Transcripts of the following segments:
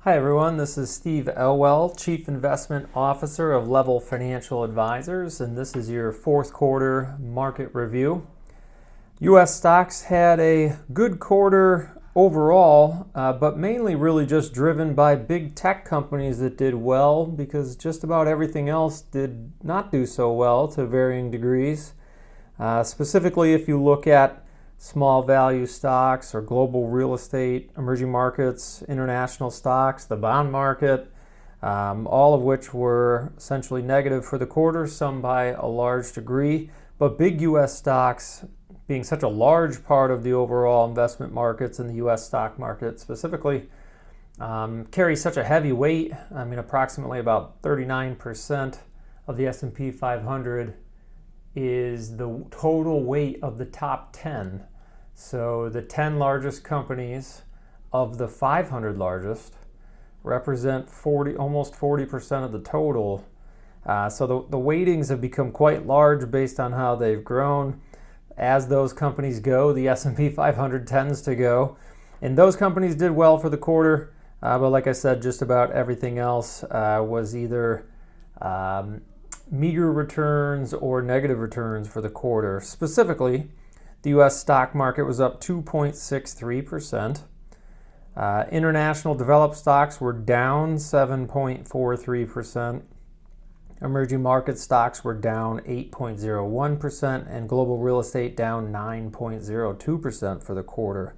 Hi everyone, this is Steve Elwell, Chief Investment Officer of Level Financial Advisors, and this is your fourth quarter market review. U.S. stocks had a good quarter overall, but mainly really just driven by big tech companies that did well because just about everything else did not do so well to varying degrees. Specifically, if you look at small value stocks or global real estate, emerging markets, international stocks, the bond market, all of which were essentially negative for the quarter, some by a large degree. But big U.S. stocks, being such a large part of the overall investment markets in the U.S. stock market specifically, carry such a heavy weight. I mean, approximately about 39% of the S&P 500 is the total weight of the top 10. So the 10 largest companies of the 500 largest represent almost 40% of the total. So the weightings have become quite large based on how they've grown. As those companies go, the S&P 500 tends to go. And those companies did well for the quarter, but like I said, just about everything else was either meager returns or negative returns for the quarter. Specifically, the U.S. stock market was up 2.63%. International developed stocks were down 7.43%. Emerging market stocks were down 8.01%, and global real estate down 9.02% for the quarter.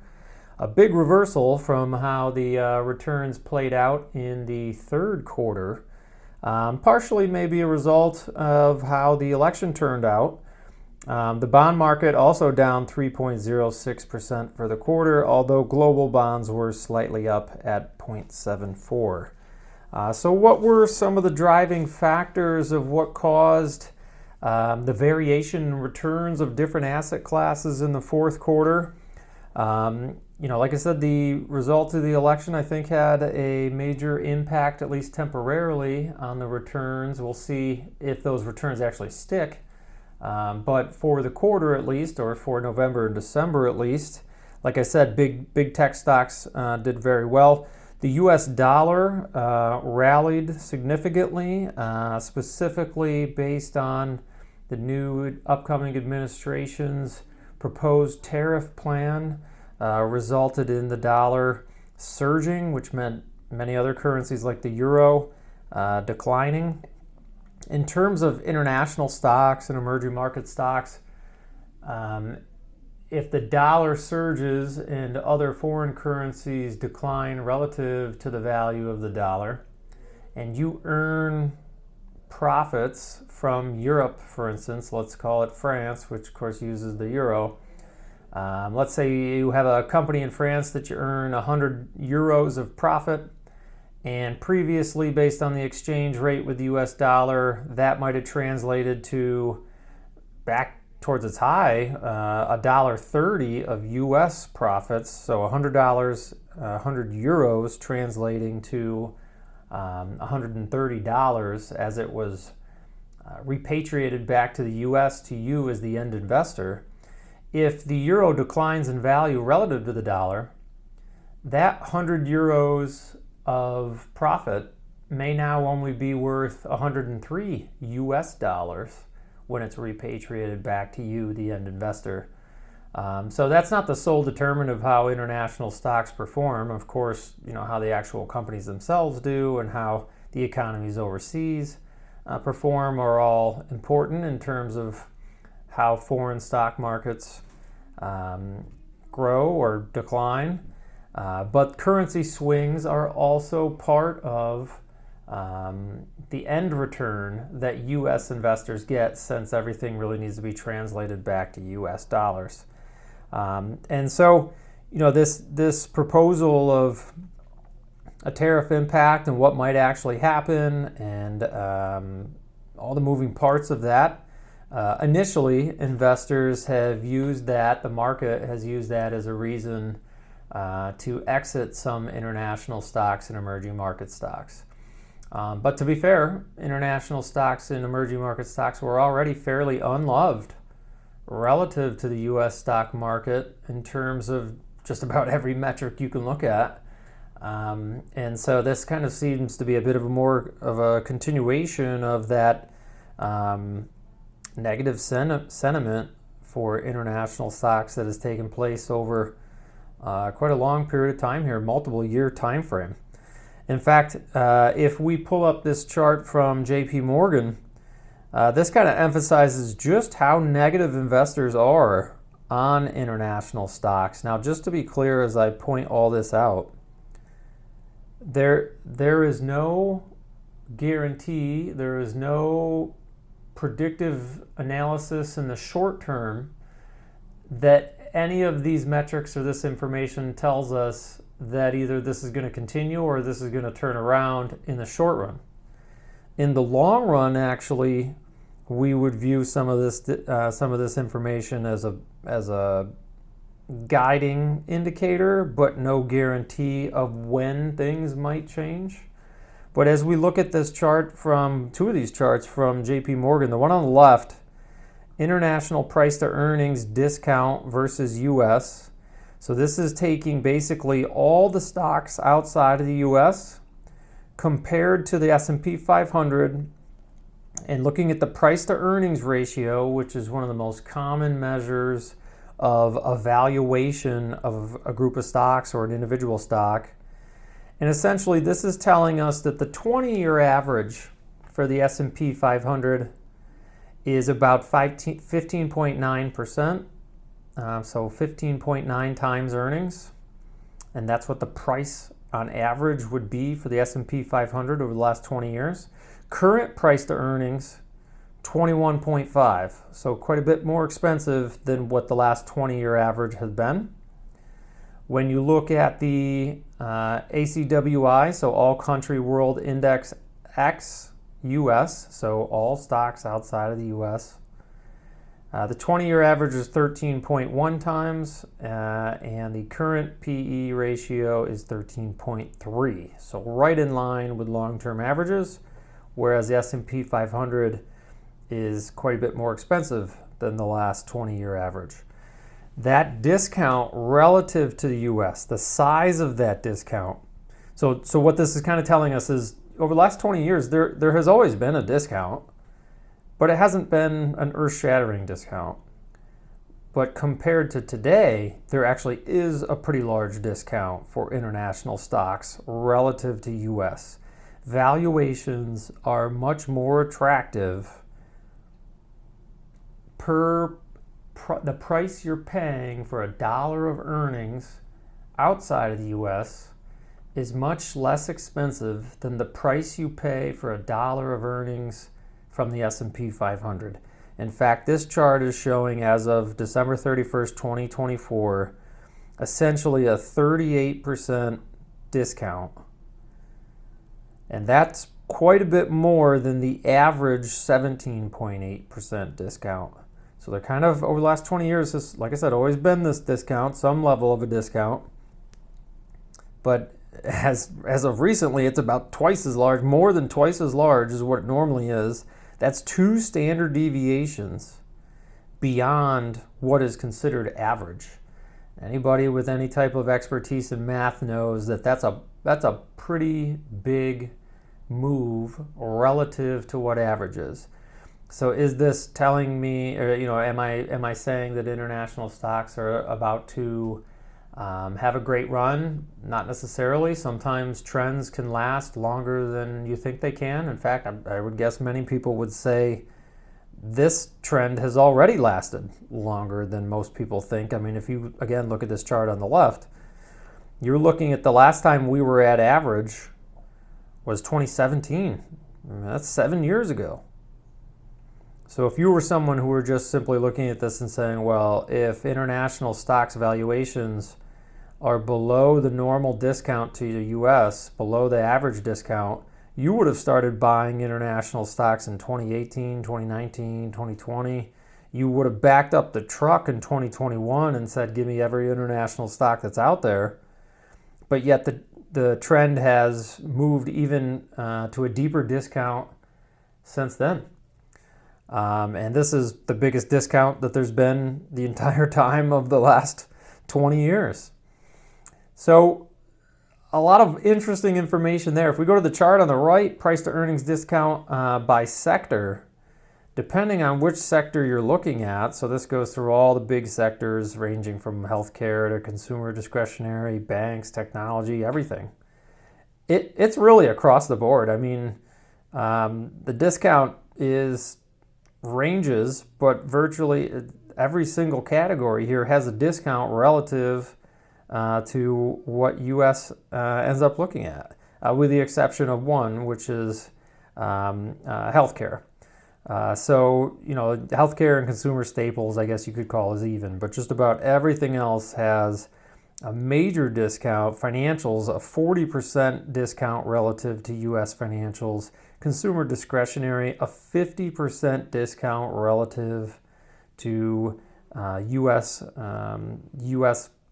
A big reversal from how the returns played out in the third quarter. Partially maybe a result of how the election turned out. The bond market also down 3.06% for the quarter, although global bonds were slightly up at 0.74. So what were some of the driving factors of what caused the variation in returns of different asset classes in the fourth quarter? Like I said, the result of the election, I think, had a major impact, at least temporarily, on the returns. We'll see if those returns actually stick. But for the quarter at least, or for November and December at least, like I said, big tech stocks did very well. The U.S. dollar rallied significantly, specifically based on the new upcoming administration's proposed tariff plan. Resulted in the dollar surging, which meant many other currencies like the euro declining. In terms of international stocks and emerging market stocks, if the dollar surges and other foreign currencies decline relative to the value of the dollar, and you earn profits from Europe, for instance, let's call it France, which of course uses the euro. Let's say you have a company in France that you earn 100 euros of profit, and previously, based on the exchange rate with the US dollar, that might have translated to, back towards its high, $1.30 of US profits. So $100, 100 euros translating to $130 as it was repatriated back to the US to you as the end investor. If the euro declines in value relative to the dollar, that 100 euros of profit may now only be worth 103 US dollars when it's repatriated back to you, the end investor. So that's not the sole determinant of how international stocks perform. Of course, how the actual companies themselves do and how the economies overseas perform are all important in terms of how foreign stock markets grow or decline. But currency swings are also part of the end return that U.S. investors get, since everything really needs to be translated back to U.S. dollars. And so, this proposal of a tariff impact and what might actually happen and all the moving parts of that, initially investors have used that, the market has used that as a reason to exit some international stocks and emerging market stocks. But to be fair, international stocks and emerging market stocks were already fairly unloved relative to the U.S. stock market in terms of just about every metric you can look at. And so this kind of seems to be a bit of a more of a continuation of that negative sentiment for international stocks that has taken place over quite a long period of time here, multiple year time frame. In fact, if we pull up this chart from JP Morgan, this kind of emphasizes just how negative investors are on international stocks. Now, just to be clear as I point all this out, there is no guarantee, there is no predictive analysis in the short term that any of these metrics or this information tells us that either this is going to continue or this is going to turn around in the short run. In the long run, actually, we would view some of this information as a guiding indicator, but no guarantee of when things might change. But as we look at this chart from two of these charts from JP Morgan, the one on the left, international price to earnings discount versus US. So this is taking basically all the stocks outside of the US compared to the S&P 500 and looking at the price to earnings ratio, which is one of the most common measures of evaluation of a group of stocks or an individual stock. And essentially this is telling us that the 20-year average for the S&P 500 is about 15.9%, so 15.9 times earnings, and that's what the price on average would be for the S&P 500 over the last 20 years. Current price to earnings, 21.5, so quite a bit more expensive than what the last 20-year average has been. When you look at the ACWI, so All Country World Index X US, so all stocks outside of the US, the 20-year average is 13.1 times, and the current PE ratio is 13.3, so right in line with long-term averages, whereas the S&P 500 is quite a bit more expensive than the last 20-year average. That discount relative to the US, the size of that discount, so what this is kind of telling us is over the last 20 years, there has always been a discount, but it hasn't been an earth-shattering discount. But compared to today, there actually is a pretty large discount for international stocks relative to US. Valuations are much more attractive per the price you're paying for $1 of earnings outside of the US is much less expensive than the price you pay for $1 of earnings from the S&P 500. In fact, this chart is showing as of December 31st, 2024, essentially a 38% discount. And that's quite a bit more than the average 17.8% discount. So they're kind of, over the last 20 years, has, like I said, always been this discount, some level of a discount. But as of recently, it's about twice as large, more than twice as large as what it normally is. That's 2 standard deviations beyond what is considered average. Anybody with any type of expertise in math knows that that's a pretty big move relative to what average is. So is this telling me, or am I saying that international stocks are about to have a great run? Not necessarily. Sometimes trends can last longer than you think they can. In fact, I would guess many people would say this trend has already lasted longer than most people think. I mean, if you, again, look at this chart on the left, you're looking at the last time we were at average was 2017. I mean, that's 7 years ago. So if you were someone who were just simply looking at this and saying, well, if international stocks valuations are below the normal discount to the US, below the average discount, you would have started buying international stocks in 2018, 2019, 2020. You would have backed up the truck in 2021 and said, give me every international stock that's out there. But yet the trend has moved even to a deeper discount since then. And this is the biggest discount that there's been the entire time of the last 20 years. So a lot of interesting information there. If we go to the chart on the right, price to earnings discount by sector, depending on which sector you're looking at, so this goes through all the big sectors ranging from healthcare to consumer discretionary, banks, technology, everything. It's really across the board. I mean, the discount ranges, but virtually every single category here has a discount relative to what U.S. Ends up looking at, with the exception of one, which is healthcare. So, healthcare and consumer staples, I guess you could call is even, but just about everything else has a major discount. Financials, a 40% discount relative to U.S. financials. Consumer discretionary, a 50% discount relative to U.S.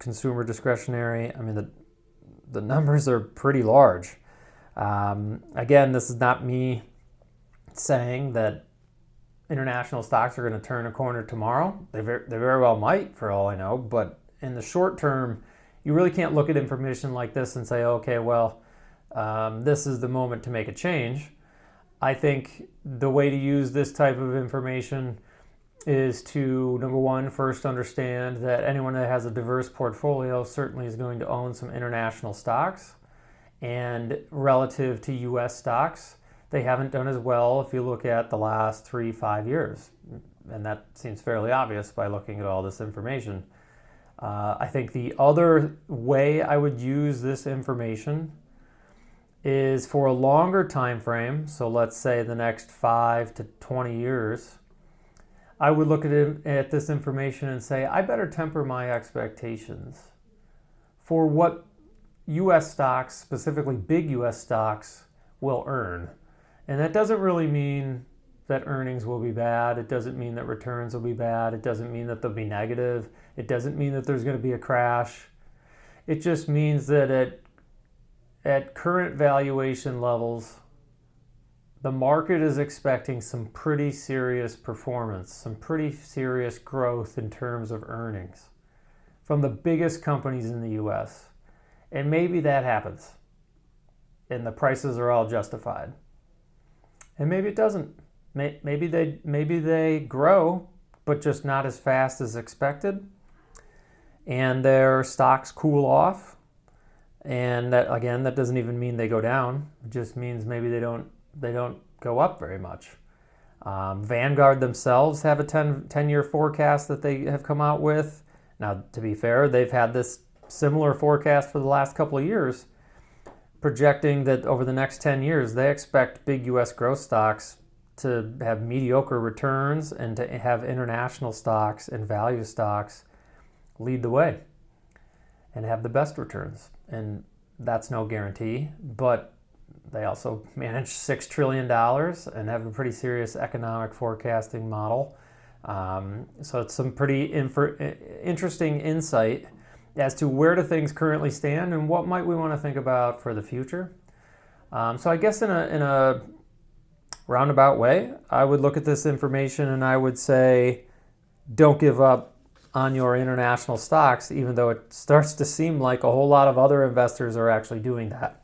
consumer discretionary. I mean, the numbers are pretty large. Again, this is not me saying that international stocks are going to turn a corner tomorrow. They very well might, for all I know. But in the short term, you really can't look at information like this and say, okay, well, this is the moment to make a change. I think the way to use this type of information is to, number one, first understand that anyone that has a diverse portfolio certainly is going to own some international stocks. And relative to U.S. stocks, they haven't done as well if you look at the last 3-5 years. And that seems fairly obvious by looking at all this information. I think the other way I would use this information is for a longer time frame. So let's say the next 5 to 20 years. I would look at this information and say, I better temper my expectations for what U.S. stocks, specifically big U.S. stocks, will earn. And that doesn't really mean that earnings will be bad. It doesn't mean that returns will be bad. It doesn't mean that they'll be negative. It doesn't mean that there's going to be a crash. It just means that at current valuation levels, the market is expecting some pretty serious performance, some pretty serious growth in terms of earnings from the biggest companies in the U.S. And maybe that happens, and the prices are all justified. And maybe it doesn't. Maybe they grow, but just not as fast as expected, and their stocks cool off. And that, again, that doesn't even mean they go down. It just means maybe they don't go up very much. Vanguard themselves have a 10-year forecast that they have come out with. Now, to be fair, they've had this similar forecast for the last couple of years, projecting that over the next 10 years, they expect big U.S. growth stocks to have mediocre returns and to have international stocks and value stocks lead the way and have the best returns. And that's no guarantee, but they also manage $6 trillion and have a pretty serious economic forecasting model. So it's some pretty interesting insight as to where do things currently stand and what might we want to think about for the future. So I guess in a roundabout way, I would look at this information and I would say, don't give up on your international stocks, even though it starts to seem like a whole lot of other investors are actually doing that.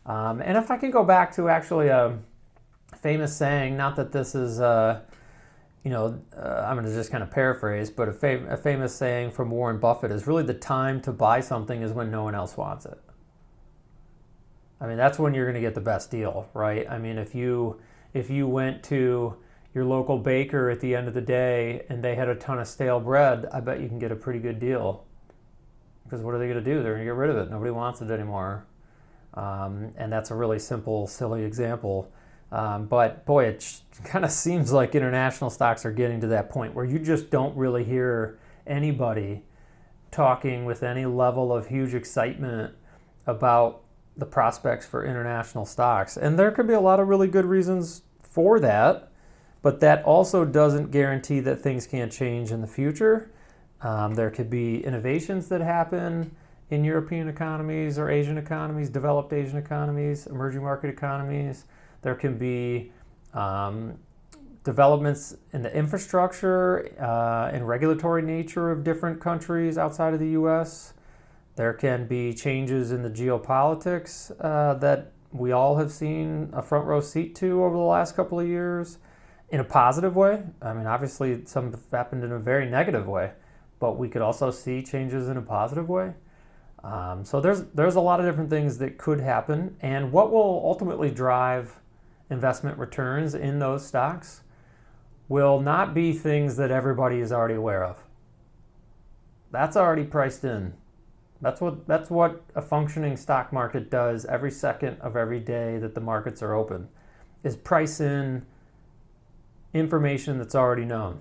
And if I can go back to actually a famous saying, not that this is, I'm going to just kind of paraphrase, but a famous saying from Warren Buffett is really the time to buy something is when no one else wants it. I mean, that's when you're going to get the best deal, right? I mean, if you went to your local baker at the end of the day and they had a ton of stale bread, I bet you can get a pretty good deal. Because what are they going to do? They're going to get rid of it. Nobody wants it anymore. And that's a really simple, silly example. But boy, it kind of seems like international stocks are getting to that point where you just don't really hear anybody talking with any level of huge excitement about the prospects for international stocks. And there could be a lot of really good reasons for that, but that also doesn't guarantee that things can't change in the future. There could be innovations that happen in European economies or Asian economies, developed Asian economies, emerging market economies. There can be developments in the infrastructure and regulatory nature of different countries outside of the U.S. There can be changes in the geopolitics that we all have seen a front row seat to over the last couple of years in a positive way. I mean, obviously, some have happened in a very negative way, but we could also see changes in a positive way. So there's a lot of different things that could happen, and what will ultimately drive investment returns in those stocks will not be things that everybody is already aware of. That's already priced in. That's what a functioning stock market does every second of every day that the markets are open, is price in information that's already known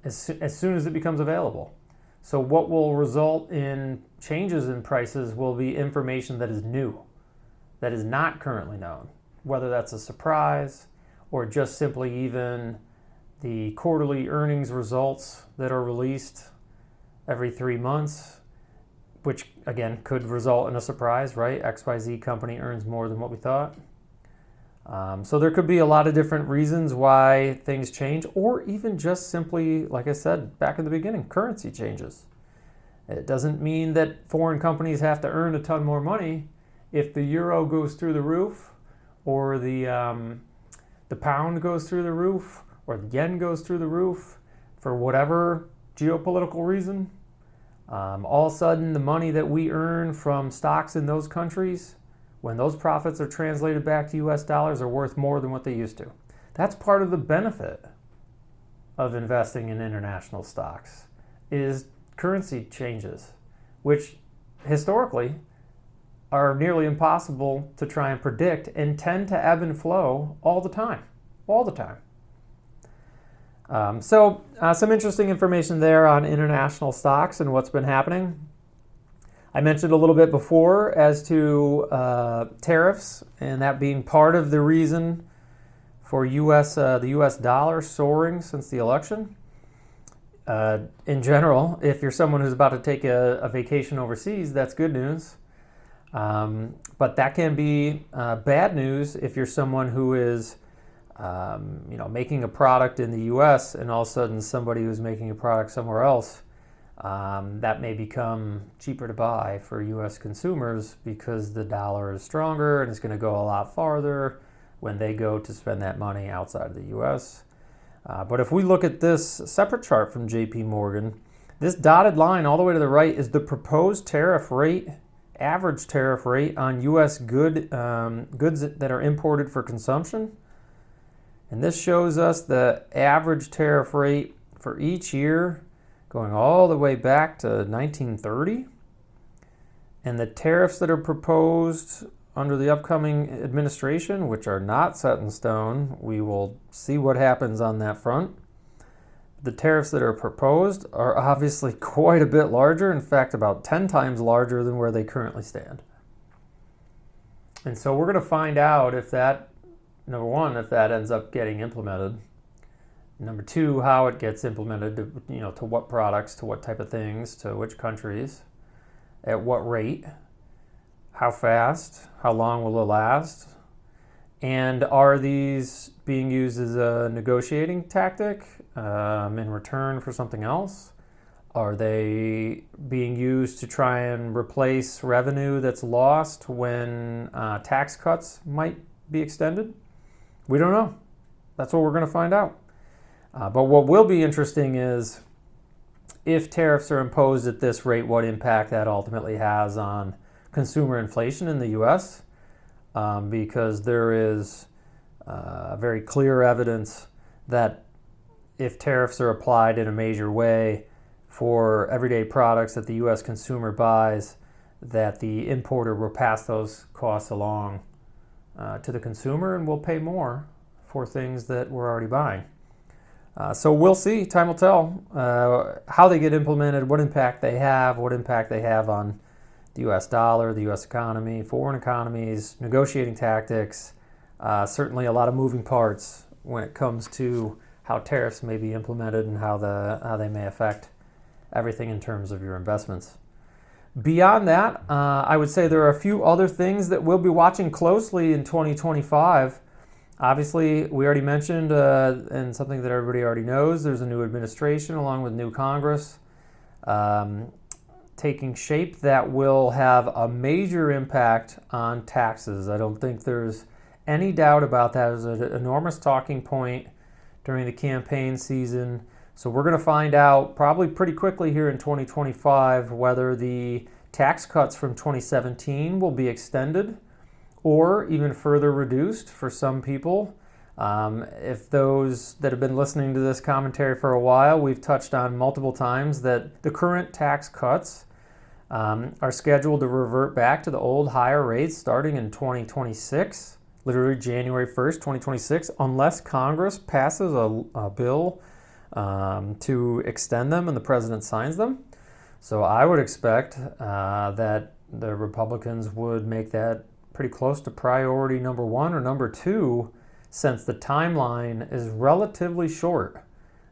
as soon as it becomes available. So what will result in changes in prices will be information that is new, that is not currently known, whether that's a surprise or just simply even the quarterly earnings results that are released every 3 months, which again could result in a surprise, right? XYZ company earns more than what we thought. So there could be a lot of different reasons why things change, or even just simply, like I said back in the beginning, currency changes. It doesn't mean that foreign companies have to earn a ton more money. If the euro goes through the roof, or the pound goes through the roof, or the yen goes through the roof, for whatever geopolitical reason, all of a sudden the money that we earn from stocks in those countries, when those profits are translated back to US dollars, are worth more than what they used to. That's part of the benefit of investing in international stocks, is currency changes, which historically are nearly impossible to try and predict and tend to ebb and flow all the time. Some interesting information there on international stocks and what's been happening. I mentioned a little bit before as to tariffs, and that being part of the reason for the U.S. dollar soaring since the election. In general, if you're someone who's about to take a vacation overseas, that's good news. But that can be bad news if you're someone who is making a product in the U.S. and all of a sudden somebody who's making a product somewhere else, that may become cheaper to buy for U.S. consumers because the dollar is stronger and it's going to go a lot farther when they go to spend that money outside of the U.S. But if we look at this separate chart from JP Morgan, this dotted line all the way to the right is the proposed tariff rate, average tariff rate on U.S. goods that are imported for consumption. And this shows us the average tariff rate for each year going all the way back to 1930. And the tariffs that are proposed under the upcoming administration, which are not set in stone, we will see what happens on that front. The tariffs that are proposed are obviously quite a bit larger, in fact, about 10 times larger than where they currently stand. And so we're going to find out if that, number one, if that ends up getting implemented. Number two, how it gets implemented, to what products, to what type of things, to which countries, at what rate, how fast, how long will it last, and are these being used as a negotiating tactic in return for something else? Are they being used to try and replace revenue that's lost when tax cuts might be extended? We don't know. That's what we're going to find out. But what will be interesting is if tariffs are imposed at this rate, what impact that ultimately has on consumer inflation in the U.S., because there is very clear evidence that if tariffs are applied in a major way for everyday products that the U.S. consumer buys, that the importer will pass those costs along to the consumer and will pay more for things that we're already buying. So we'll see. Time will tell how they get implemented, what impact they have on the U.S. dollar, the U.S. economy, foreign economies, negotiating tactics. Certainly a lot of moving parts when it comes to how tariffs may be implemented and how they may affect everything in terms of your investments. Beyond that, I would say there are a few other things that we'll be watching closely in 2025. Obviously, we already mentioned, and something that everybody already knows, there's a new administration along with new Congress. taking shape that will have a major impact on taxes. I don't think there's any doubt about that. It was an enormous talking point during the campaign season. So we're going to find out probably pretty quickly here in 2025 whether the tax cuts from 2017 will be extended or even further reduced for some people. If those that have been listening to this commentary for a while, we've touched on multiple times that the current tax cuts are scheduled to revert back to the old higher rates starting in 2026, literally January 1st, 2026, unless Congress passes a bill to extend them and the president signs them. So I would expect that the Republicans would make that pretty close to priority number one or number two, since the timeline is relatively short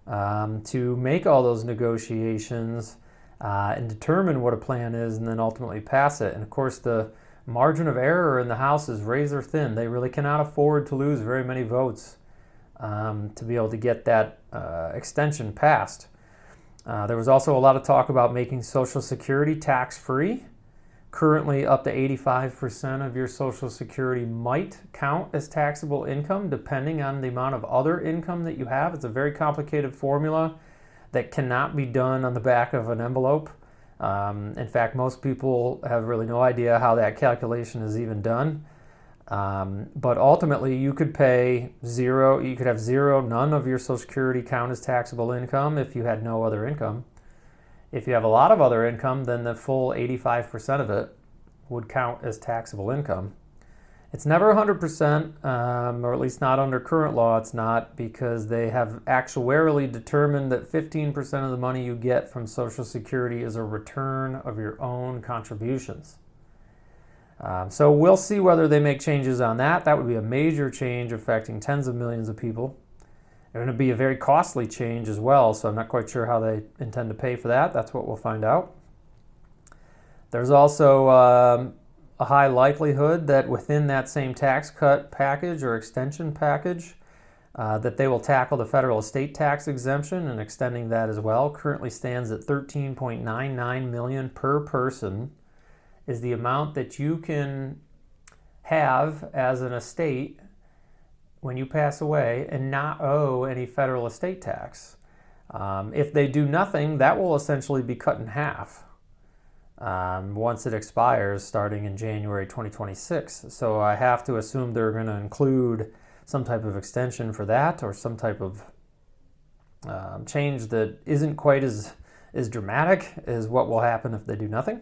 to make all those negotiations and determine what a plan is and then ultimately pass it. And of course, the margin of error in the House is razor thin. They really cannot afford to lose very many votes to be able to get that extension passed. There was also a lot of talk about making Social Security tax-free. Currently, up to 85% of your Social Security might count as taxable income, depending on the amount of other income that you have. It's a very complicated formula that cannot be done on the back of an envelope. In fact, most people have really no idea how that calculation is even done. But ultimately, you could pay zero, you could have zero, none of your Social Security count as taxable income if you had no other income. If you have a lot of other income, then the full 85% of it would count as taxable income. It's never 100%, or at least not under current law. It's not, because they have actuarially determined that 15% of the money you get from Social Security is a return of your own contributions. So we'll see whether they make changes on that. That would be a major change affecting tens of millions of people. It's going to be a very costly change as well, so I'm not quite sure how they intend to pay for that. That's what we'll find out. There's also a high likelihood that within that same tax cut package or extension package, that they will tackle the federal estate tax exemption, and extending that as well. Currently stands at $13.99 million per person is the amount that you can have as an estate when you pass away and not owe any federal estate tax. If they do nothing, that will essentially be cut in half once it expires starting in January 2026. So I have to assume they're going to include some type of extension for that, or some type of change that isn't quite as dramatic as what will happen if they do nothing.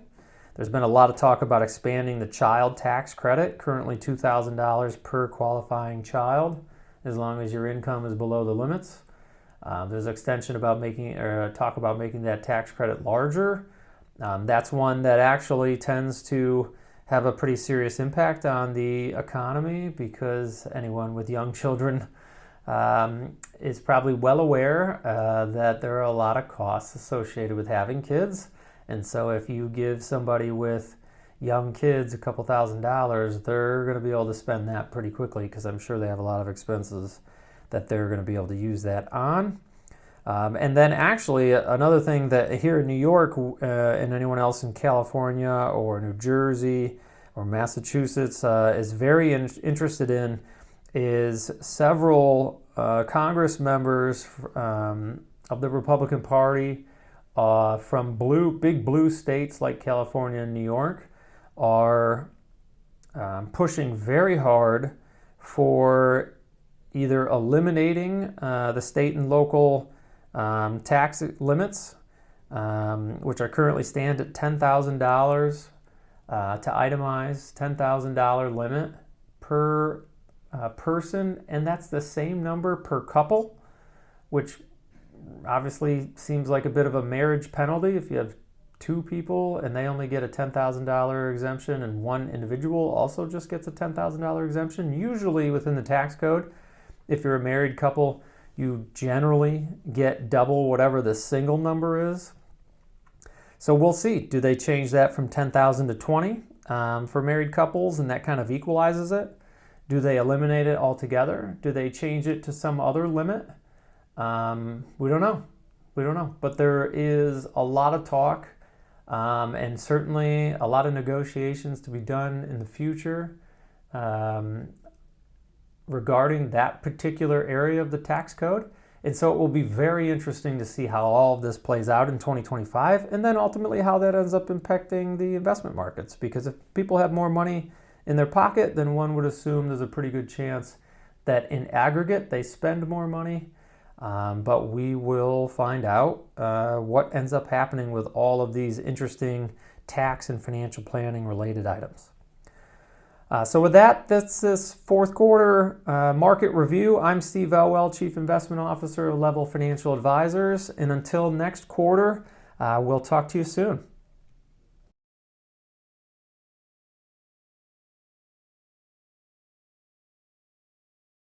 There's been a lot of talk about expanding the child tax credit, currently $2,000 per qualifying child, as long as your income is below the limits. There's extension about talk about making that tax credit larger. That's one that actually tends to have a pretty serious impact on the economy, because anyone with young children is probably well aware that there are a lot of costs associated with having kids. And so if you give somebody with young kids a couple $1,000s, they're going to be able to spend that pretty quickly, because I'm sure they have a lot of expenses that they're going to be able to use that on. And then actually another thing that here in New York and anyone else in California or New Jersey or Massachusetts is very interested in is several Congress members of the Republican Party from big blue states like California and New York are pushing very hard for either eliminating the state and local tax limits, which are currently stand at $10,000 to itemize $10,000 limit per person, and that's the same number per couple, which obviously seems like a bit of a marriage penalty. If you have two people and they only get a $10,000 exemption and one individual also just gets a $10,000 exemption, usually within the tax code, if you're a married couple, you generally get double whatever the single number is. So we'll see. Do they change that from 10,000 to 20 for married couples, and that kind of equalizes it? Do they eliminate it altogether? Do they change it to some other limit? We don't know. But there is a lot of talk and certainly a lot of negotiations to be done in the future regarding that particular area of the tax code. And so it will be very interesting to see how all of this plays out in 2025, and then ultimately how that ends up impacting the investment markets. Because if people have more money in their pocket, then one would assume there's a pretty good chance that in aggregate they spend more money. But we will find out what ends up happening with all of these interesting tax and financial planning related items. So with that, that's this fourth quarter market review. I'm Steve Elwell, Chief Investment Officer of Level Financial Advisors. And until next quarter, we'll talk to you soon.